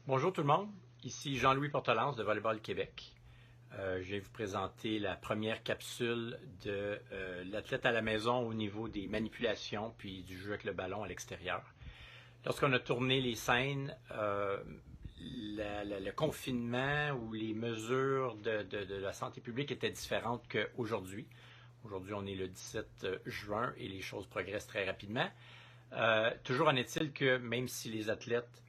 Bonjour tout le monde, ici Jean-Louis Portelance de Volleyball Québec. Je vais vous présenter la première capsule de l'athlète à la maison au niveau des manipulations puis du jeu avec le ballon à l'extérieur. Lorsqu'on a tourné les scènes, le confinement ou les mesures de la santé publique étaient différentes qu'aujourd'hui. Aujourd'hui, on est le 17 juin et les choses progressent très rapidement. Toujours en est-il que même si les athlètes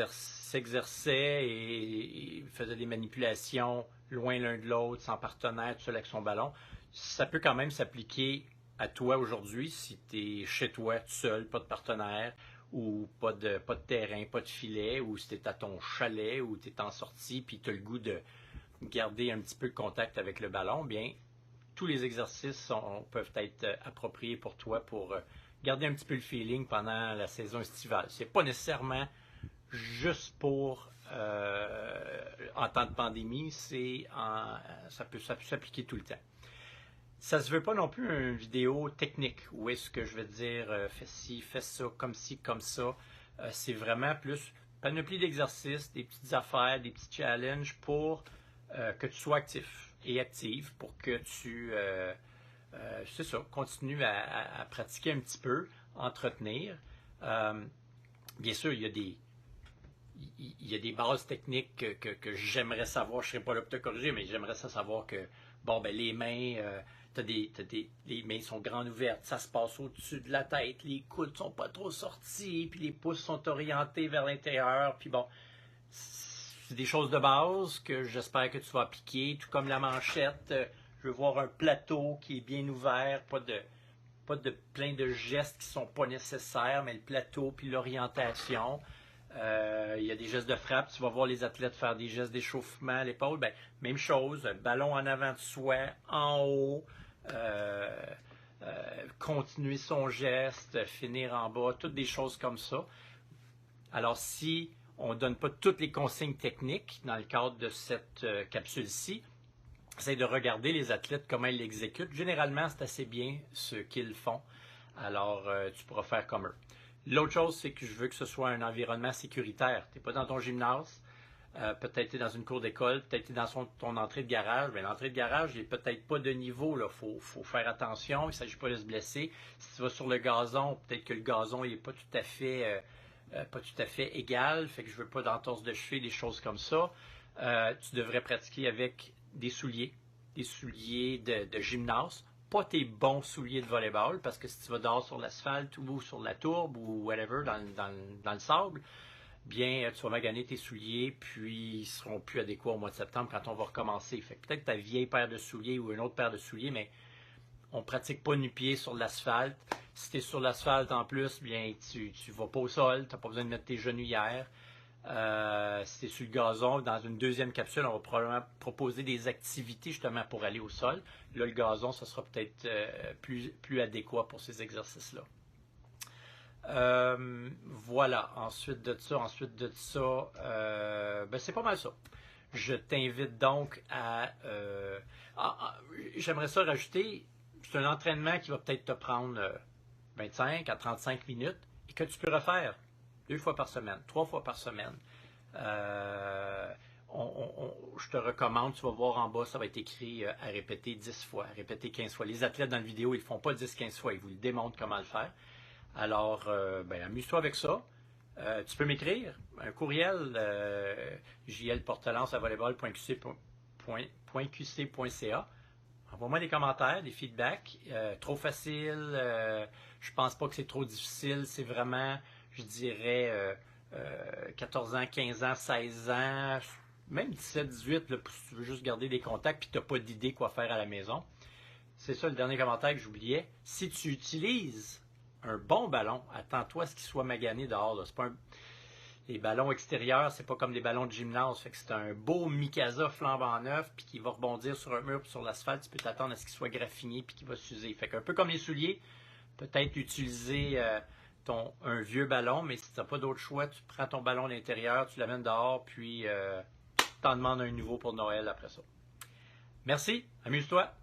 s'exerçait et faisait des manipulations loin l'un de l'autre, sans partenaire, tout seul avec son ballon, ça peut quand même s'appliquer à toi aujourd'hui si tu es chez toi tout seul, pas de partenaire, ou pas de terrain, pas de filet, ou si tu es à ton chalet, ou tu es en sortie, puis tu as le goût de garder un petit peu de contact avec le ballon, bien, tous les exercices peuvent être appropriés pour toi pour garder un petit peu le feeling pendant la saison estivale. C'est pas nécessairement juste pour en temps de pandémie, ça peut s'appliquer tout le temps. Ça se veut pas non plus une vidéo technique où est-ce que je vais te dire fais ci, fais ça, comme ça. C'est vraiment plus panoplie d'exercices, des petites affaires, des petits challenges pour que tu sois actif et active pour que tu c'est ça, continue à pratiquer un petit peu, entretenir. Bien sûr, il y a des bases techniques que j'aimerais savoir. Je ne serais pas là pour te corriger, mais j'aimerais savoir que, bon, ben, les mains, les mains sont grandes ouvertes, ça se passe au-dessus de la tête, les coudes sont pas trop sortis, puis les pouces sont orientés vers l'intérieur, puis bon, c'est des choses de base que j'espère que tu vas appliquer, tout comme la manchette. Je veux voir un plateau qui est bien ouvert, pas de plein de gestes qui sont pas nécessaires, mais le plateau puis l'orientation. Il y a des gestes de frappe. Tu vas voir les athlètes faire des gestes d'échauffement à l'épaule. Ben, même chose, ballon en avant de soi, en haut, continuer son geste, finir en bas, toutes des choses comme ça. Alors, si on ne donne pas toutes les consignes techniques dans le cadre de cette capsule-ci, essaye de regarder les athlètes, comment ils l'exécutent. Généralement, c'est assez bien ce qu'ils font. Alors, tu pourras faire comme eux. L'autre chose, c'est que je veux que ce soit un environnement sécuritaire. Tu n'es pas dans ton gymnase, peut-être tu es dans une cour d'école, peut-être tu es dans ton entrée de garage. Mais l'entrée de garage, il n'est peut-être pas de niveau. Il faut faire attention, il ne s'agit pas de se blesser. Si tu vas sur le gazon, peut-être que le gazon n'est pas tout à fait égal. Fait que je ne veux pas d'entorse de cheville, des choses comme ça. Tu devrais pratiquer avec des souliers de gymnase. Pas tes bons souliers de volleyball, parce que si tu vas dehors sur l'asphalte ou sur la tourbe ou whatever, dans le sable, bien, tu vas maganer tes souliers, puis ils ne seront plus adéquats au mois de septembre quand on va recommencer. Fait que peut-être ta vieille paire de souliers ou une autre paire de souliers, mais on ne pratique pas nu-pied sur l'asphalte. Si tu es sur l'asphalte en plus, bien, tu ne vas pas au sol, tu n'as pas besoin de mettre tes genouillères. Si tu es sur le gazon, dans une deuxième capsule, on va probablement proposer des activités justement pour aller au sol. Là, le gazon, ça sera peut-être plus adéquat pour ces exercices-là. Voilà, ensuite de ça, ben c'est pas mal ça. Je t'invite donc j'aimerais ça rajouter, c'est un entraînement qui va peut-être te prendre 25 à 35 minutes et que tu peux refaire 2 fois par semaine, 3 fois par semaine. Je te recommande, tu vas voir en bas, ça va être écrit à répéter 10 fois, à répéter 15 fois. Les athlètes dans la vidéo, ils ne le font pas 10-15 fois, ils vous le démontrent comment le faire. Alors, ben, amuse-toi avec ça. Tu peux m'écrire un courriel, jlportelance@volleyball.qc.ca. Envoie-moi des commentaires, des feedbacks. Trop facile, je pense pas que c'est trop difficile. C'est vraiment, je dirais, 14 ans, 15 ans, 16 ans, même 17, 18, là, si tu veux juste garder des contacts et tu n'as pas d'idée quoi faire à la maison. C'est ça le dernier commentaire que j'oubliais. Si tu utilises un bon ballon, attends-toi à ce qu'il soit magané dehors. C'est pas les ballons extérieurs, c'est pas comme des ballons de gymnase. Fait que c'est un beau Mikasa flambant neuf puis qui va rebondir sur un mur puis sur l'asphalte. Tu peux t'attendre à ce qu'il soit graffiné puis qu'il va s'user. Fait qu'un peu comme les souliers, peut-être utiliser un vieux ballon, mais si tu n'as pas d'autre choix, tu prends ton ballon à l'intérieur, tu l'amènes dehors, puis tu t'en demandes un nouveau pour Noël après ça. Merci, amuse-toi.